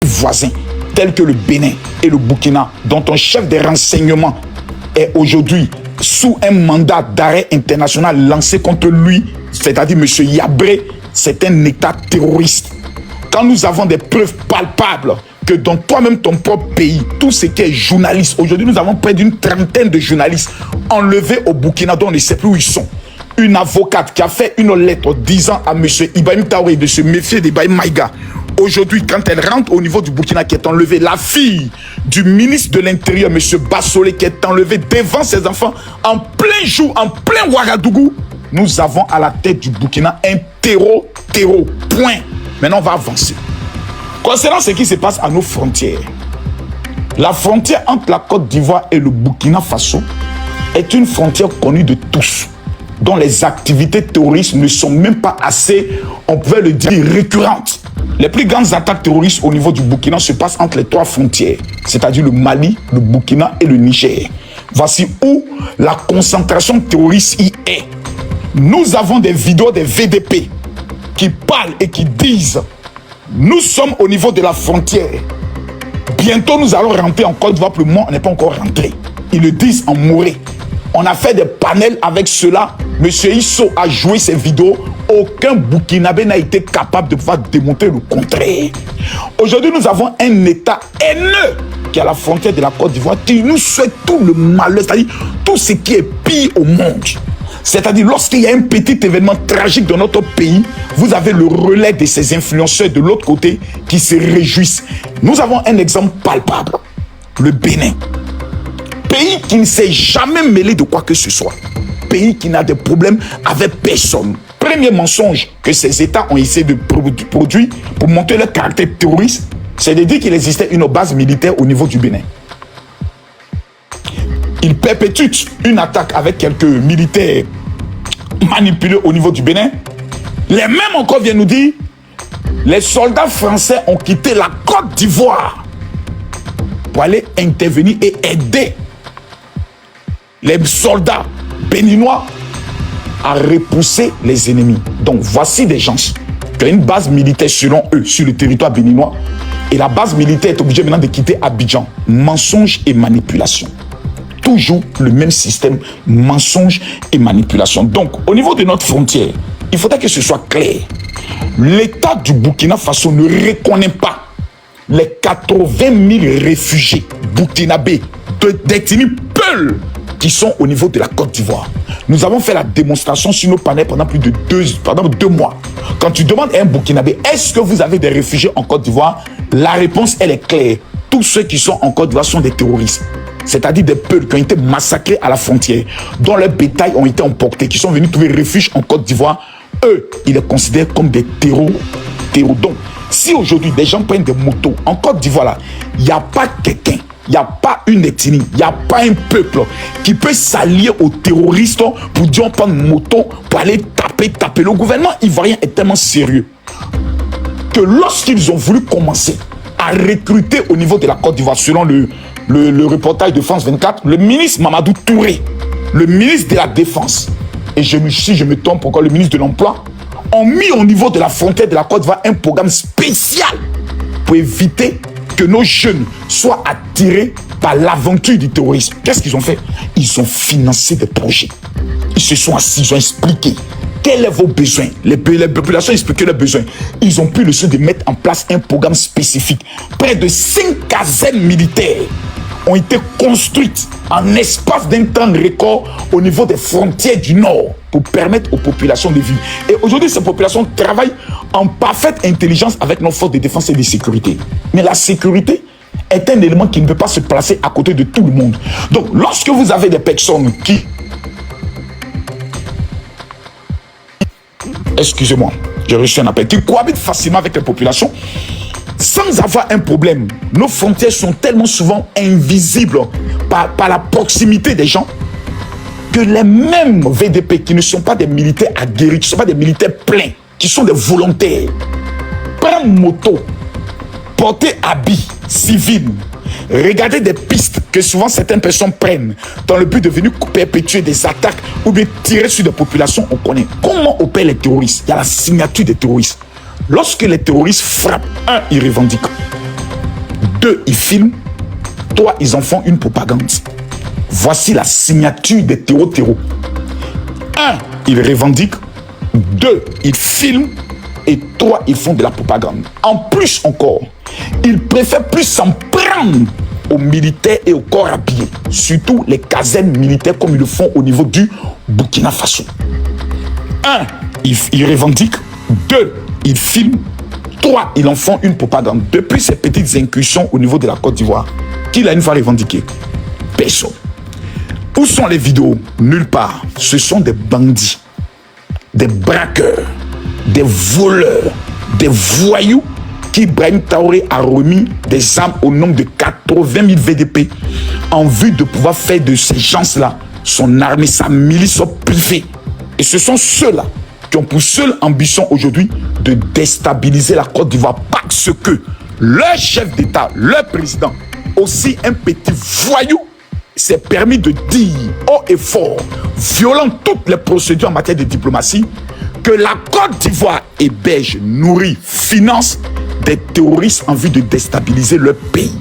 voisins, tels que le Bénin et le Burkina, dont un chef des renseignements est aujourd'hui sous un mandat d'arrêt international lancé contre lui, c'est-à-dire M. Yabré, c'est un État terroriste. Quand nous avons des preuves palpables que dans toi-même, ton propre pays, tout ce qui est journaliste, aujourd'hui nous avons près d'une trentaine de journalistes enlevés au Burkina dont on ne sait plus où ils sont. Une avocate qui a fait une lettre disant à M. Ibrahim Traoré de se méfier d'Ibrahim Maïga. Aujourd'hui, quand elle rentre au niveau du Burkina qui est enlevée, la fille du ministre de l'Intérieur, M. Bassolé, qui est enlevée devant ses enfants en plein jour, en plein Ouagadougou, nous avons à la tête du Burkina un terreau, point. Maintenant, on va avancer. Concernant ce qui se passe à nos frontières, la frontière entre la Côte d'Ivoire et le Burkina Faso est une frontière connue de tous, dont les activités terroristes ne sont même pas assez, on pouvait le dire, récurrentes. Les plus grandes attaques terroristes au niveau du Burkina se passent entre les trois frontières, c'est-à-dire le Mali, le Burkina et le Niger. Voici où la concentration terroriste y est. Nous avons des vidéos des VDP qui parlent et qui disent « Nous sommes au niveau de la frontière. Bientôt, nous allons rentrer en Côte d'Ivoire. Pour le moment, on n'est pas encore rentré. » Ils le disent en Morée. On a fait des panels avec cela. Monsieur Isso a joué ces vidéos. Aucun Burkinabé n'a été capable de pouvoir démontrer le contraire. Aujourd'hui, nous avons un État haineux qui est à la frontière de la Côte d'Ivoire qui nous souhaite tout le malheur, c'est-à-dire tout ce qui est pire au monde. C'est-à-dire, lorsqu'il y a un petit événement tragique dans notre pays, vous avez le relais de ces influenceurs de l'autre côté qui se réjouissent. Nous avons un exemple palpable. Le Bénin. Pays qui ne s'est jamais mêlé de quoi que ce soit. Pays qui n'a de problème avec personne. Premier mensonge que ces États ont essayé de produire pour montrer leur caractère terroriste, c'est de dire qu'il existait une base militaire au niveau du Bénin. Ils perpétuent une attaque avec quelques militaires manipulés au niveau du Bénin. Les mêmes encore viennent nous dire les soldats français ont quitté la Côte d'Ivoire pour aller intervenir et aider les soldats béninois à repousser les ennemis. Donc voici des gens qui ont une base militaire selon eux sur le territoire béninois et la base militaire est obligée maintenant de quitter Abidjan. Mensonge et manipulation. Toujours le même système, mensonge et manipulation. Donc, au niveau de notre frontière, il faudrait que ce soit clair. L'État du Burkina Faso ne reconnaît pas les 80 000 réfugiés burkinabés d'ethnie Peul qui sont au niveau de la Côte d'Ivoire. Nous avons fait la démonstration sur nos panels pendant plus de deux mois. Quand tu demandes à un Burkinabé, est-ce que vous avez des réfugiés en Côte d'Ivoire? La réponse, elle est claire. Tous ceux qui sont en Côte d'Ivoire sont des terroristes. C'est-à-dire des peuples qui ont été massacrés à la frontière, dont leurs bétails ont été emportés, qui sont venus trouver refuge en Côte d'Ivoire. Eux, ils les considèrent comme des terreaux. Donc, si aujourd'hui des gens prennent des motos en Côte d'Ivoire, là, il n'y a pas quelqu'un, il n'y a pas une ethnie, il n'y a pas un peuple qui peut s'allier aux terroristes pour dire on prend une moto pour aller taper. Le gouvernement ivoirien est tellement sérieux que lorsqu'ils ont voulu commencer à recruter au niveau de la Côte d'Ivoire, selon le reportage de France 24, le ministre Mamadou Touré, le ministre de la Défense, et si je me trompe encore, le ministre de l'Emploi, ont mis au niveau de la frontière de la Côte d'Ivoire un programme spécial pour éviter que nos jeunes soient attirés par l'aventure du terrorisme. Qu'est-ce qu'ils ont fait? Ils ont financé des projets. Ils se sont assis, ils ont expliqué quels sont vos besoins. Les populations ont expliqué leurs besoins. Ils ont pris le soin de mettre en place un programme spécifique. Près de 5 casernes militaires ont été construites en espace d'un temps record au niveau des frontières du Nord pour permettre aux populations de vivre. Et aujourd'hui, ces populations travaillent en parfaite intelligence avec nos forces de défense et de sécurité. Mais la sécurité est un élément qui ne peut pas se placer à côté de tout le monde. Donc, lorsque vous avez des personnes qui... Excusez-moi, j'ai reçu un appel. Qui cohabitent facilement avec les populations sans avoir un problème. Nos frontières sont tellement souvent invisibles par la proximité des gens que les mêmes VDP qui ne sont pas des militaires aguerris, qui ne sont pas des militaires pleins, qui sont des volontaires, prennent moto, porter habit civil, regarder des pistes que souvent certaines personnes prennent dans le but de venir perpétuer des attaques ou bien tirer sur des populations. On connaît comment opèrent les terroristes. Il y a la signature des terroristes. Lorsque les terroristes frappent, ils revendiquent. 2, ils filment. 3, ils en font une propagande. Voici la signature des terreaux. 1, ils revendiquent. 2, ils filment. Et 3, ils font de la propagande. En plus encore, ils préfèrent plus s'en prendre aux militaires et aux corps habillés. Surtout les casernes militaires comme ils le font au niveau du Burkina Faso. 1, ils revendiquent. 2, ils filment. 3, ils en font une propagande. Depuis ces petites incursions au niveau de la Côte d'Ivoire, qui l'a une fois revendiqué? Personne. Où sont les vidéos? Nulle part. Ce sont des bandits, des braqueurs, des voleurs, des voyous qu'Ibrahim Traoré a remis des armes au nombre de 80 000 VDP en vue de pouvoir faire de ces gens-là son armée, sa milice privée. Et ce sont ceux-là qui ont pour seule ambition aujourd'hui de déstabiliser la Côte d'Ivoire parce que leur chef d'État, leur président, aussi un petit voyou, s'est permis de dire haut et fort, violant toutes les procédures en matière de diplomatie, que la Côte d'Ivoire héberge, nourrit, finance des terroristes en vue de déstabiliser leur pays.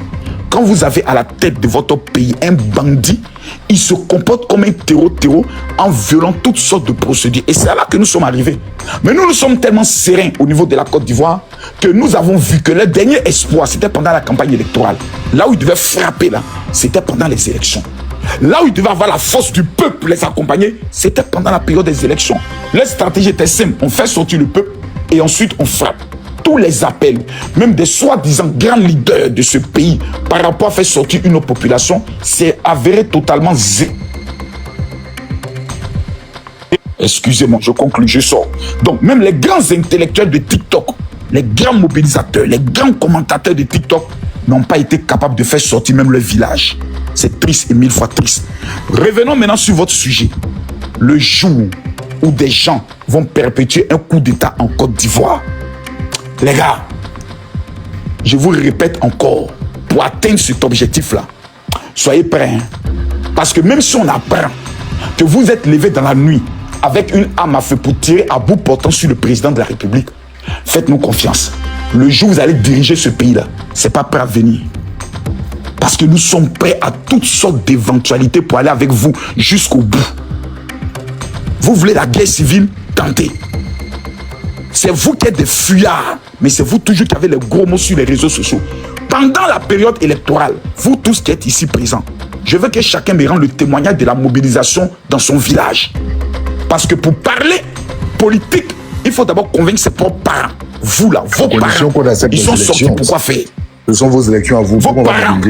Quand vous avez à la tête de votre pays un bandit, il se comporte comme un terreau en violant toutes sortes de procédures. Et c'est là que nous sommes arrivés. Mais nous sommes tellement sereins au niveau de la Côte d'Ivoire que nous avons vu que le dernier espoir, c'était pendant la campagne électorale. Là où ils devaient frapper, là, c'était pendant les élections. Là où ils devaient avoir la force du peuple les accompagner, c'était pendant la période des élections. Leur stratégie était simple. On fait sortir le peuple et ensuite on frappe. Tous les appels, même des soi-disant grands leaders de ce pays, par rapport à faire sortir une autre population, c'est avéré totalement zé. Excusez-moi, je conclue, je sors. Donc, même les grands intellectuels de TikTok, les grands mobilisateurs, les grands commentateurs de TikTok n'ont pas été capables de faire sortir même le village. C'est triste et 1000 fois triste. Revenons maintenant sur votre sujet. Le jour où des gens vont perpétuer un coup d'État en Côte d'Ivoire, les gars, je vous répète encore, pour atteindre cet objectif-là, soyez prêts. Hein? Parce que même si on apprend que vous êtes levé dans la nuit avec une arme à feu pour tirer à bout portant sur le président de la République, faites-nous confiance. Le jour où vous allez diriger ce pays-là, c'est pas prêt à venir. Parce que nous sommes prêts à toutes sortes d'éventualités pour aller avec vous jusqu'au bout. Vous voulez la guerre civile? Tentez. C'est vous qui êtes des fuyards, mais c'est vous toujours qui avez les gros mots sur les réseaux sociaux. Pendant la période électorale, vous tous qui êtes ici présents, je veux que chacun me rende le témoignage de la mobilisation dans son village. Parce que pour parler politique, il faut d'abord convaincre ses propres parents. Vous là, vos parents, ils sont sortis pour quoi faire? Ce sont vos élections à vous. Vos parents,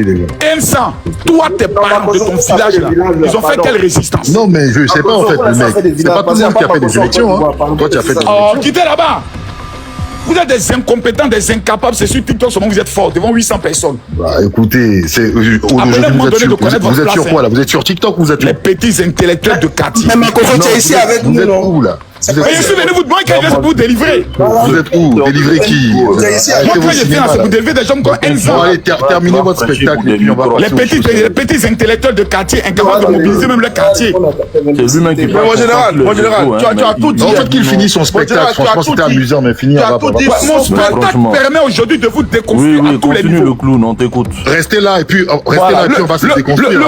Insan, toi, tes parents de ton village là, ils ont fait quelle résistance? Non, mais je sais pas en fait, le mec. C'est pas tout le monde qui a fait des élections. Hein. Toi, tu as fait des élections. Oh, quittez là-bas. Vous êtes des incompétents, des incapables. C'est sur TikTok seulement vous êtes forts devant 800 personnes. Bah, écoutez, aujourd'hui vous êtes sur quoi là? Vous êtes sur TikTok ou vous êtes les petits intellectuels de quartier. Mais Makoto, tu es ici avec nous. Vous êtes où là? Mais je suis venu vous demander quel geste vous délivrer. Vous êtes où? Délivrer qui? Moi, quand je viens, c'est vous délivrer des gens comme Enzo. Allez, terminez votre spectacle et puis on va les petits intellectuels de quartier incapables de mobiliser même le quartier. C'est lui-même qui Mon général, tu as tout dit. En fait, qu'il finisse son spectacle, franchement, c'était amusant, mais finir à mon spectacle permet aujourd'hui de vous déconstruire à tous les niveaux. le clown, on t'écoute. Restez là et puis on va se déconstruire.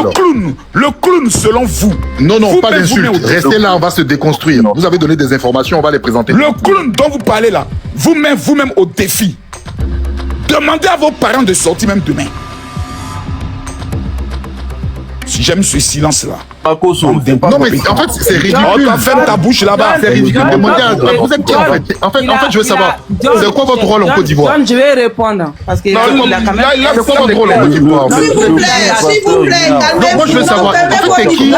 Le clown, selon vous. Non, pas d'insulte. Restez là, on va se déconstruire. Vous avez donné des informations, on va les présenter. Le clown dont vous parlez là, vous-même au défi. Demandez à vos parents de sortir même demain. Si j'aime ce silence-là. Non, mais en fait, c'est ridicule. Oh, ferme ta bouche là-bas. C'est ridicule. Vous êtes qui en fait? En fait, je veux savoir, c'est quoi votre rôle en Côte d'Ivoire? Je vais répondre. Parce que c'est quoi votre rôle en Côte d'Ivoire? S'il vous plaît, Moi, je veux savoir, en fait, c'est qui?